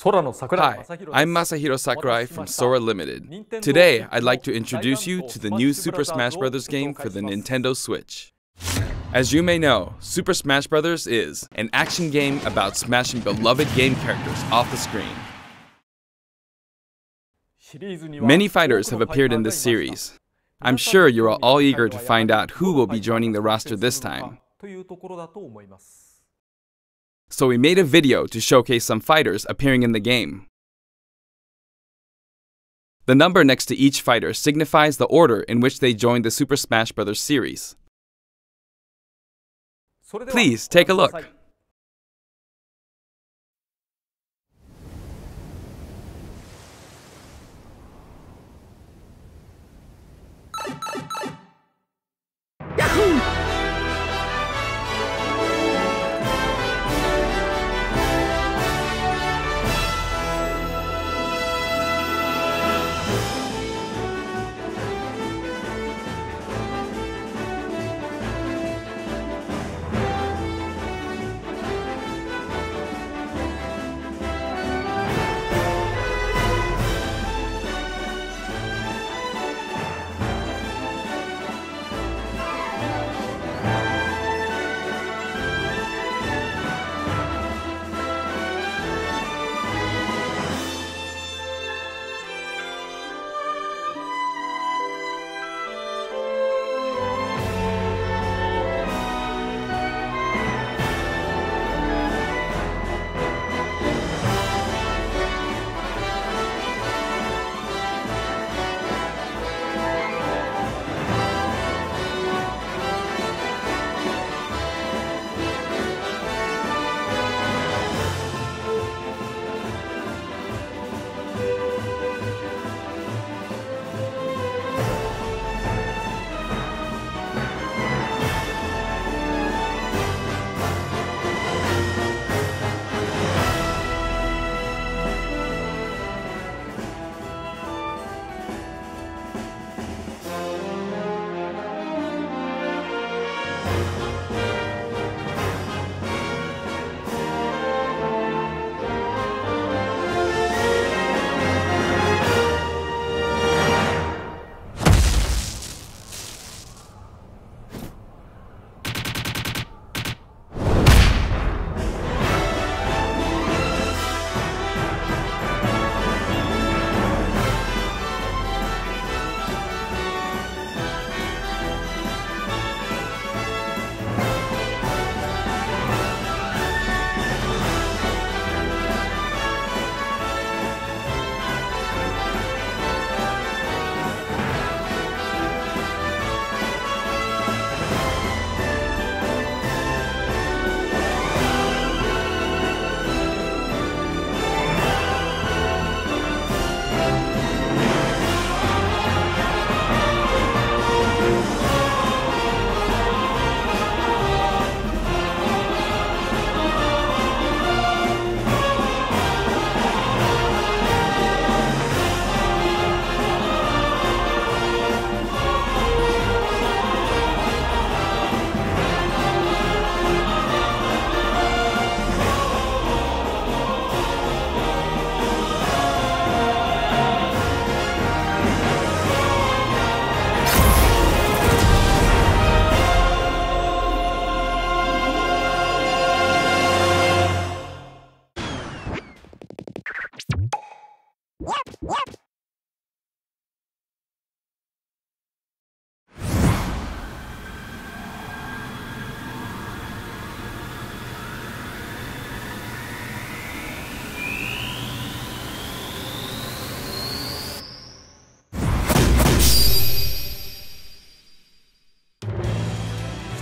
Hi, I'm Masahiro Sakurai from Sora Limited. Today, I'd like to introduce you to the new Super Smash Bros. Game for the Nintendo Switch. As you may know, Super Smash Bros. Is an action game about smashing beloved game characters off the screen. Many fighters have appeared in this series. I'm sure you are all eager to find out who will be joining the roster this time. So we made a video to showcase some fighters appearing in the game. The number next to each fighter signifies the order in which they joined the Super Smash Bros. Series. Please take a look.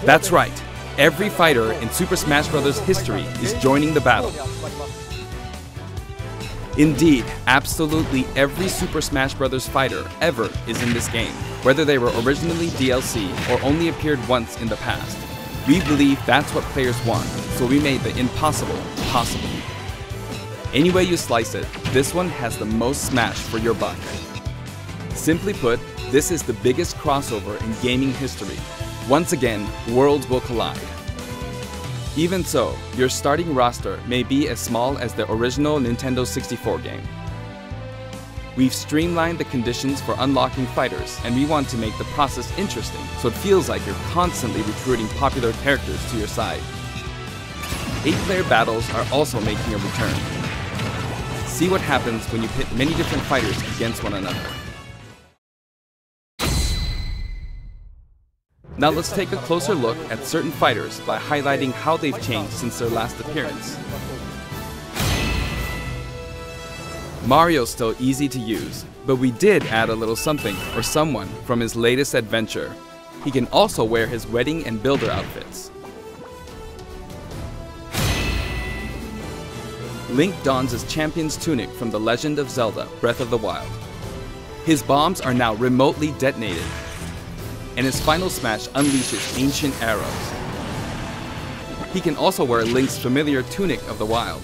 That's right. Every fighter in Super Smash Bros. History is joining the battle. Indeed, absolutely every Super Smash Bros. Fighter ever is in this game, whether they were originally DLC or only appeared once in the past. We believe that's what players want, so we made the impossible possible. Any way you slice it, this one has the most smash for your buck. Simply put, this is the biggest crossover in gaming history. Once again, worlds will collide. Even so, your starting roster may be as small as the original Nintendo 64 game. We've streamlined the conditions for unlocking fighters, and we want to make the process interesting so it feels like you're constantly recruiting popular characters to your side. 8-player battles are also making a return. See what happens when you pit many different fighters against one another. Now let's take a closer look at certain fighters by highlighting how they've changed since their last appearance. Mario's still easy to use, but we did add a little something or someone from his latest adventure. He can also wear his wedding and builder outfits. Link dons his champion's tunic from The Legend of Zelda: Breath of the Wild. His bombs are now remotely detonated, and his final smash unleashes ancient arrows. He can also wear Link's familiar Tunic of the Wild.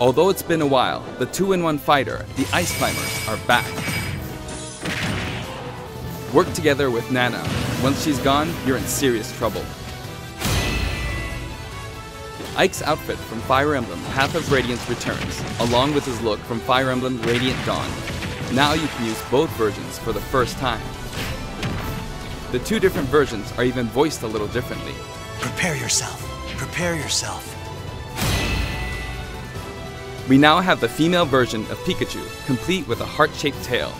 Although it's been a while, the 2-in-1 fighter, the Ice Climbers, are back. Work together with Nana. Once she's gone, you're in serious trouble. Ike's outfit from Fire Emblem Path of Radiance returns, along with his look from Fire Emblem Radiant Dawn. Now you can use both versions for the first time. The two different versions are even voiced a little differently. Prepare yourself. Prepare yourself. We now have the female version of Pikachu, complete with a heart-shaped tail.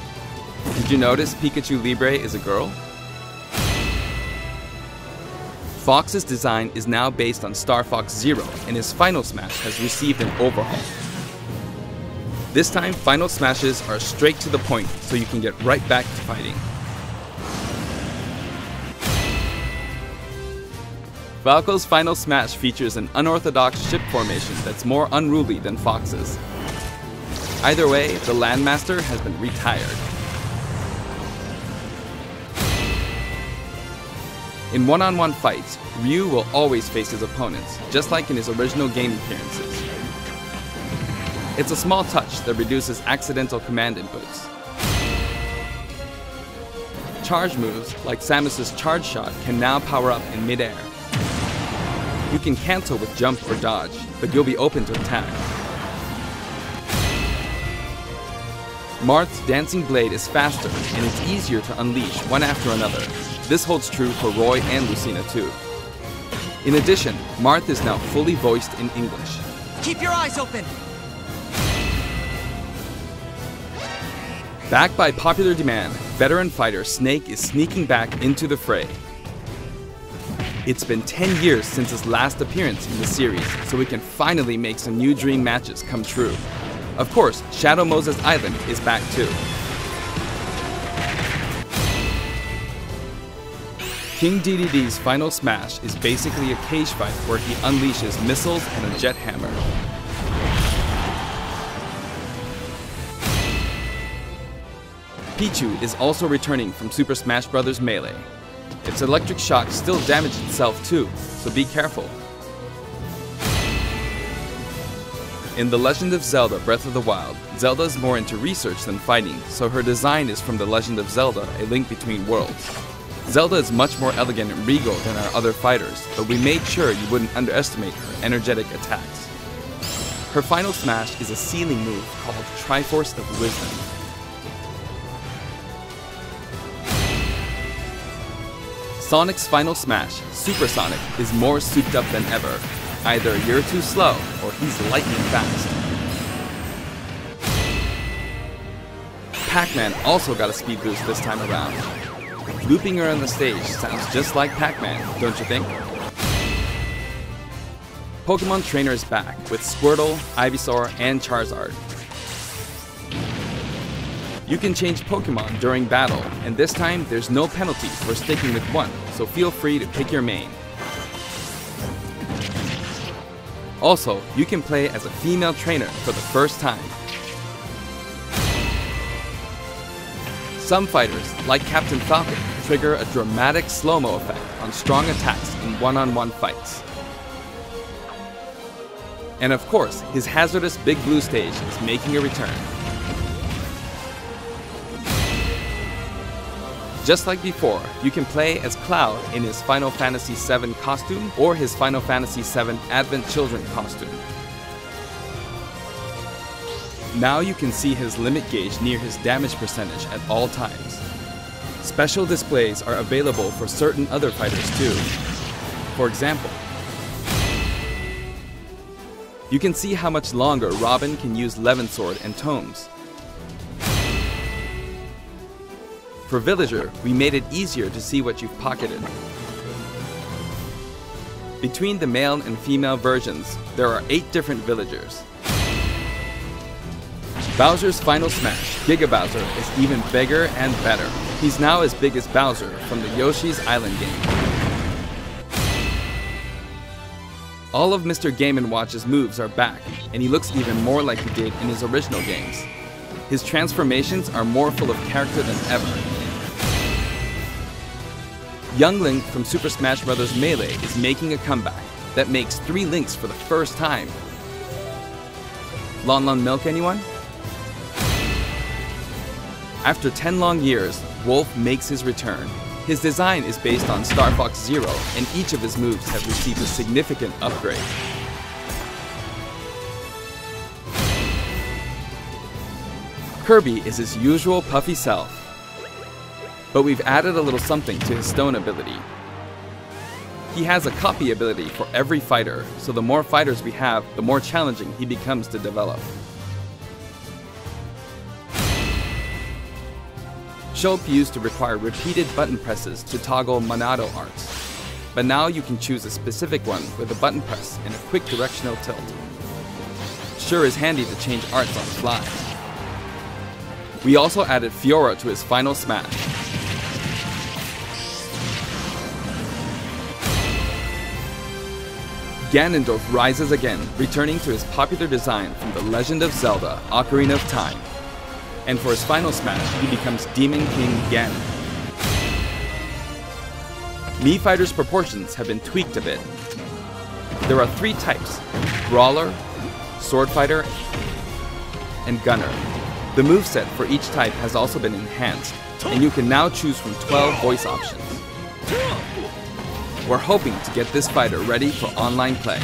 Did you notice Pikachu Libre is a girl? Fox's design is now based on Star Fox Zero, and his Final Smash has received an overhaul. This time, Final Smashes are straight to the point, so you can get right back to fighting. Falco's Final Smash features an unorthodox ship formation that's more unruly than Fox's. Either way, the Landmaster has been retired. In one-on-one fights, Ryu will always face his opponents, just like in his original game appearances. It's a small touch that reduces accidental command inputs. Charge moves, like Samus's Charge Shot, can now power up in mid-air. You can cancel with jump or dodge, but you'll be open to attack. Marth's Dancing Blade is faster, and it's easier to unleash one after another. This holds true for Roy and Lucina too. In addition, Marth is now fully voiced in English. Keep your eyes open! Backed by popular demand, veteran fighter Snake is sneaking back into the fray. It's been 10 years since his last appearance in the series, so we can finally make some new dream matches come true. Of course, Shadow Moses Island is back too. King DDD's Final Smash is basically a cage fight where he unleashes missiles and a jet hammer. Pichu is also returning from Super Smash Bros. Melee. Its electric shock still damaged itself too, so be careful. In The Legend of Zelda: Breath of the Wild, Zelda is more into research than fighting, so her design is from The Legend of Zelda: A Link Between Worlds. Zelda is much more elegant and regal than our other fighters, but we made sure you wouldn't underestimate her energetic attacks. Her final smash is a ceiling move called Triforce of Wisdom. Sonic's final smash, Super Sonic, is more souped up than ever. Either you're too slow, or he's lightning fast. Pac-Man also got a speed boost this time around. Looping around the stage sounds just like Pac-Man, don't you think? Pokemon Trainer is back with Squirtle, Ivysaur, and Charizard. You can change Pokemon during battle, and this time there's no penalty for sticking with one, so feel free to pick your main. Also, you can play as a female trainer for the first time. Some fighters, like Captain Falcon, trigger a dramatic slow-mo effect on strong attacks in one-on-one fights. And of course, his hazardous Big Blue stage is making a return. Just like before, you can play as Cloud in his Final Fantasy VII costume or his Final Fantasy VII Advent Children costume. Now you can see his limit gauge near his damage percentage at all times. Special displays are available for certain other fighters too. For example, you can see how much longer Robin can use Levin Sword and tomes. For Villager, we made it easier to see what you've pocketed. Between the male and female versions, there are 8 different villagers. Bowser's Final Smash, Giga Bowser, is even bigger and better. He's now as big as Bowser from the Yoshi's Island game. All of Mr. Game & Watch's moves are back, and he looks even more like he did in his original games. His transformations are more full of character than ever. Young Link from Super Smash Bros. Melee is making a comeback that makes 3 Links for the first time. Lon Lon Milk, anyone? After 10 long years, Wolf makes his return. His design is based on Star Fox Zero, and each of his moves have received a significant upgrade. Kirby is his usual puffy self, but we've added a little something to his stone ability. He has a copy ability for every fighter, so the more fighters we have, the more challenging he becomes to develop. Shulk used to require repeated button presses to toggle Monado arts, but now you can choose a specific one with a button press and a quick directional tilt. Sure is handy to change arts on the fly. We also added Fiora to his Final Smash. Ganondorf rises again, returning to his popular design from The Legend of Zelda: Ocarina of Time. And for his Final Smash, he becomes Demon King Ganon. Mii Fighter's proportions have been tweaked a bit. There are 3 types: Brawler, Sword Fighter, and Gunner. The moveset for each type has also been enhanced, and you can now choose from 12 voice options. We're hoping to get this fighter ready for online play.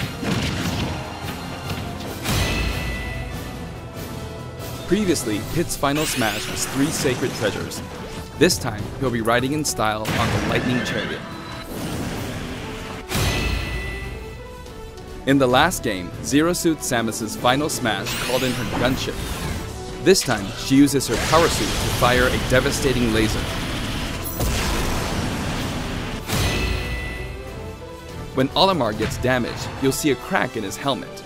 Previously, Pit's Final Smash was 3 sacred treasures. This time, he'll be riding in style on the Lightning Chariot. In the last game, Zero Suit Samus's Final Smash called in her gunship. This time, she uses her power suit to fire a devastating laser. When Olimar gets damaged, you'll see a crack in his helmet.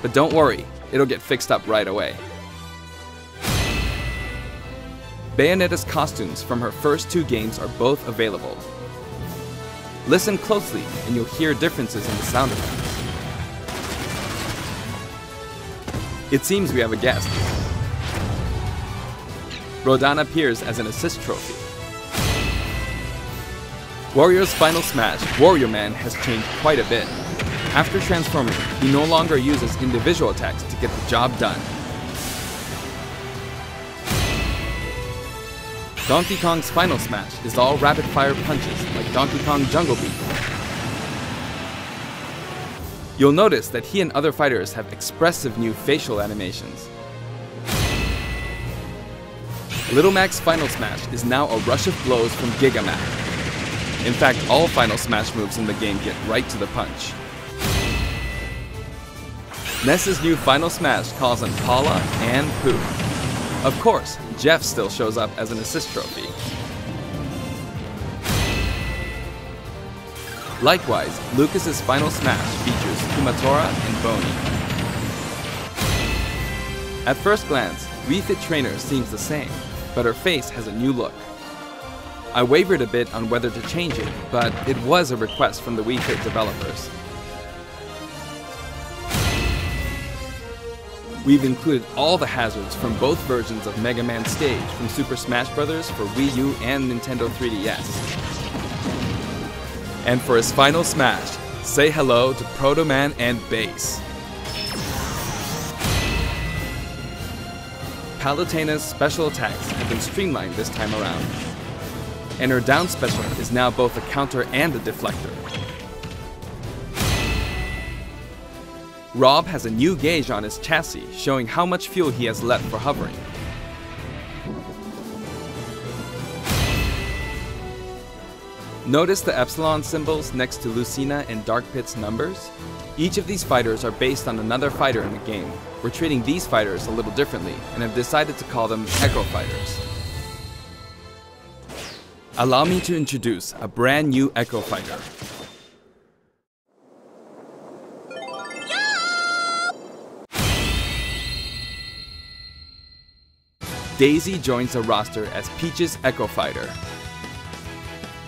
But don't worry, it'll get fixed up right away. Bayonetta's costumes from her first 2 games are both available. Listen closely and you'll hear differences in the sound effects. It seems we have a guest. Rodan appears as an assist trophy. Warrior's Final Smash, Warrior Man has changed quite a bit. After transforming, he no longer uses individual attacks to get the job done. Donkey Kong's Final Smash is all rapid-fire punches like Donkey Kong Jungle Beat. You'll notice that he and other fighters have expressive new facial animations. Little Mac's Final Smash is now a rush of blows from Giga Mac. In fact, all Final Smash moves in the game get right to the punch. Ness's new Final Smash calls on Paula and Pooh. Of course, Jeff still shows up as an assist trophy. Likewise, Lucas's Final Smash features Kumatora and Boney. At first glance, Wii Fit Trainer seems the same, but her face has a new look. I wavered a bit on whether to change it, but it was a request from the Wii Fit developers. We've included all the hazards from both versions of Mega Man Stage from Super Smash Bros. For Wii U and Nintendo 3DS. And for his Final Smash, say hello to Proto Man and Bass. Palutena's special attacks have been streamlined this time around, and her down special is now both a counter and a deflector. Rob has a new gauge on his chassis, showing how much fuel he has left for hovering. Notice the epsilon symbols next to Lucina and Dark Pit's numbers? Each of these fighters are based on another fighter in the game. We're treating these fighters a little differently and have decided to call them Echo Fighters. Allow me to introduce a brand new Echo Fighter. Daisy joins the roster as Peach's Echo Fighter.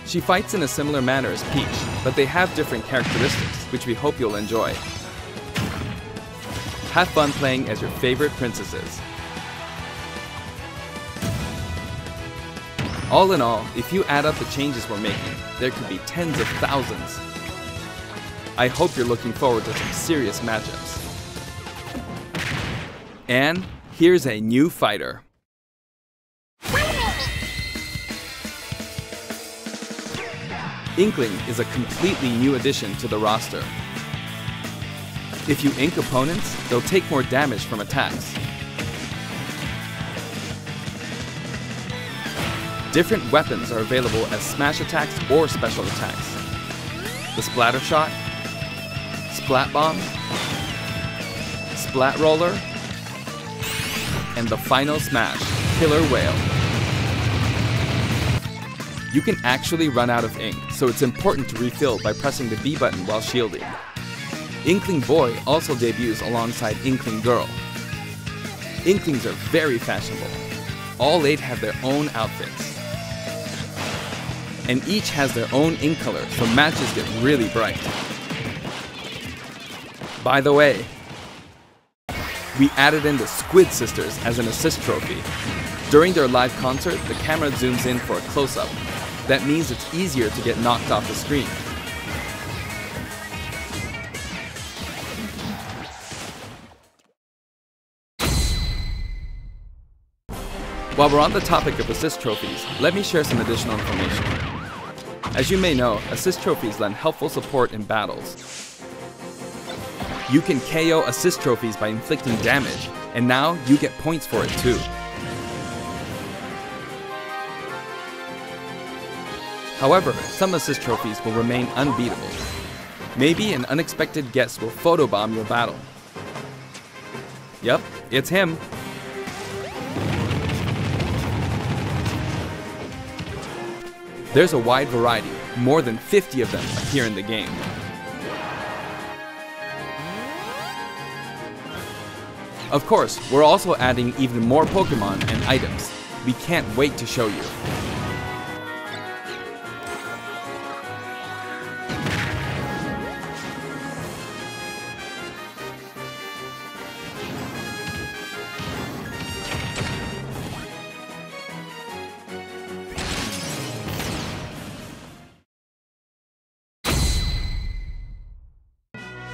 She fights in a similar manner as Peach, but they have different characteristics, which we hope you'll enjoy. Have fun playing as your favorite princesses. All in all, if you add up the changes we're making, there could be tens of thousands. I hope you're looking forward to some serious matchups. And here's a new fighter. Inkling is a completely new addition to the roster. If you ink opponents, they'll take more damage from attacks. Different weapons are available as smash attacks or special attacks. The Splatter Shot, Splat Bomb, Splat Roller, and the final smash, Killer Whale. You can actually run out of ink, so it's important to refill by pressing the B button while shielding. Inkling Boy also debuts alongside Inkling Girl. Inklings are very fashionable. All 8 have their own outfits. And each has their own ink color, so matches get really bright. By the way, we added in the Squid Sisters as an assist trophy. During their live concert, the camera zooms in for a close-up. That means it's easier to get knocked off the screen. While we're on the topic of assist trophies, let me share some additional information. As you may know, assist trophies lend helpful support in battles. You can KO assist trophies by inflicting damage, and now you get points for it too. However, some assist trophies will remain unbeatable. Maybe an unexpected guest will photobomb your battle. Yep, it's him. There's a wide variety, more than 50 of them appear in the game. Of course, we're also adding even more Pokemon and items. We can't wait to show you.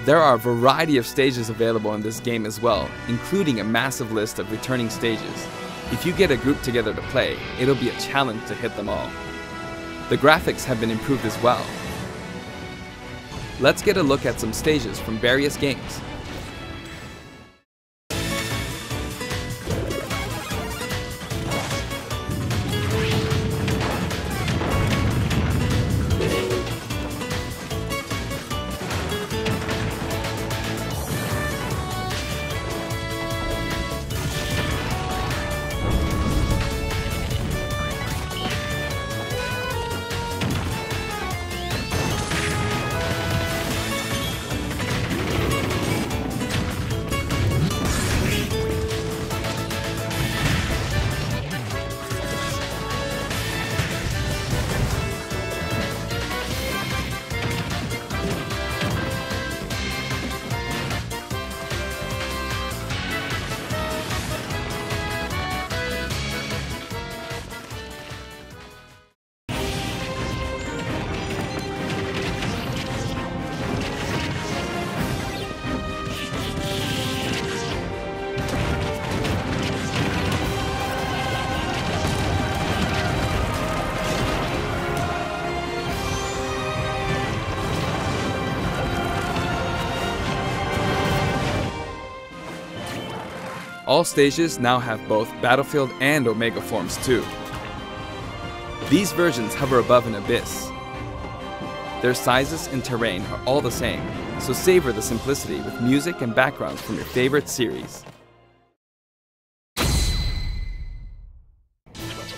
There are a variety of stages available in this game as well, including a massive list of returning stages. If you get a group together to play, it'll be a challenge to hit them all. The graphics have been improved as well. Let's get a look at some stages from various games. All stages now have both Battlefield and Omega forms too. These versions hover above an abyss. Their sizes and terrain are all the same, so savor the simplicity with music and backgrounds from your favorite series.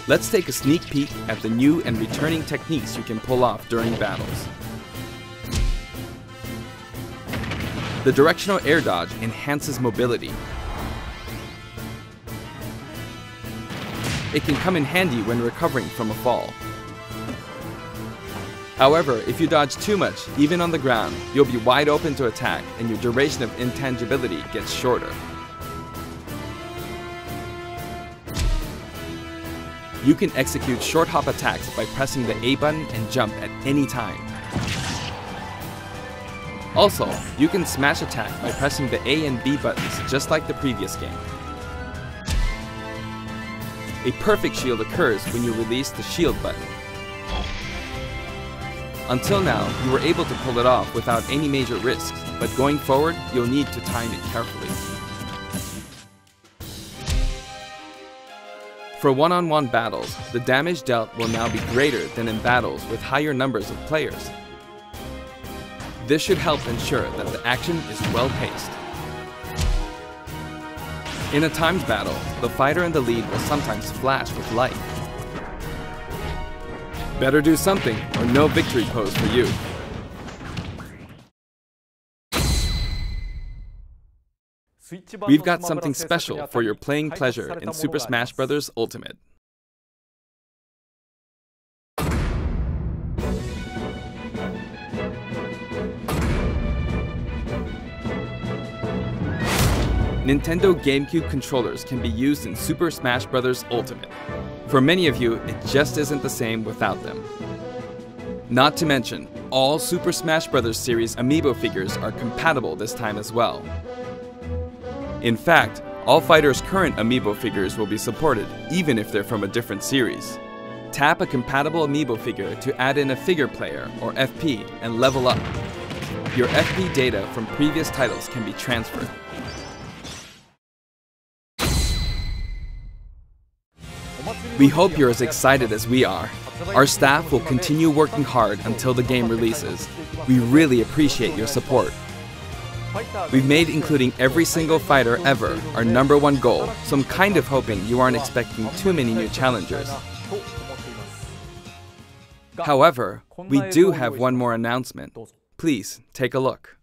Let's take a sneak peek at the new and returning techniques you can pull off during battles. The directional air dodge enhances mobility. It can come in handy when recovering from a fall. However, if you dodge too much, even on the ground, you'll be wide open to attack and your duration of intangibility gets shorter. You can execute short hop attacks by pressing the A button and jump at any time. Also, you can smash attack by pressing the A and B buttons just like the previous game. A perfect shield occurs when you release the shield button. Until now, you were able to pull it off without any major risks, but going forward, you'll need to time it carefully. For one-on-one battles, the damage dealt will now be greater than in battles with higher numbers of players. This should help ensure that the action is well-paced. In a timed battle, the fighter in the lead will sometimes flash with light. Better do something, or no victory pose for you. We've got something special for your playing pleasure in Super Smash Bros. Ultimate. Nintendo GameCube controllers can be used in Super Smash Bros. Ultimate. For many of you, it just isn't the same without them. Not to mention, all Super Smash Bros. Series amiibo figures are compatible this time as well. In fact, all fighters' current amiibo figures will be supported, even if they're from a different series. Tap a compatible amiibo figure to add in a figure player, or FP, and level up. Your FP data from previous titles can be transferred. We hope you're as excited as we are. Our staff will continue working hard until the game releases. We really appreciate your support. We've made including every single fighter ever our #1 goal, so I'm kind of hoping you aren't expecting too many new challengers. However, we do have one more announcement. Please take a look.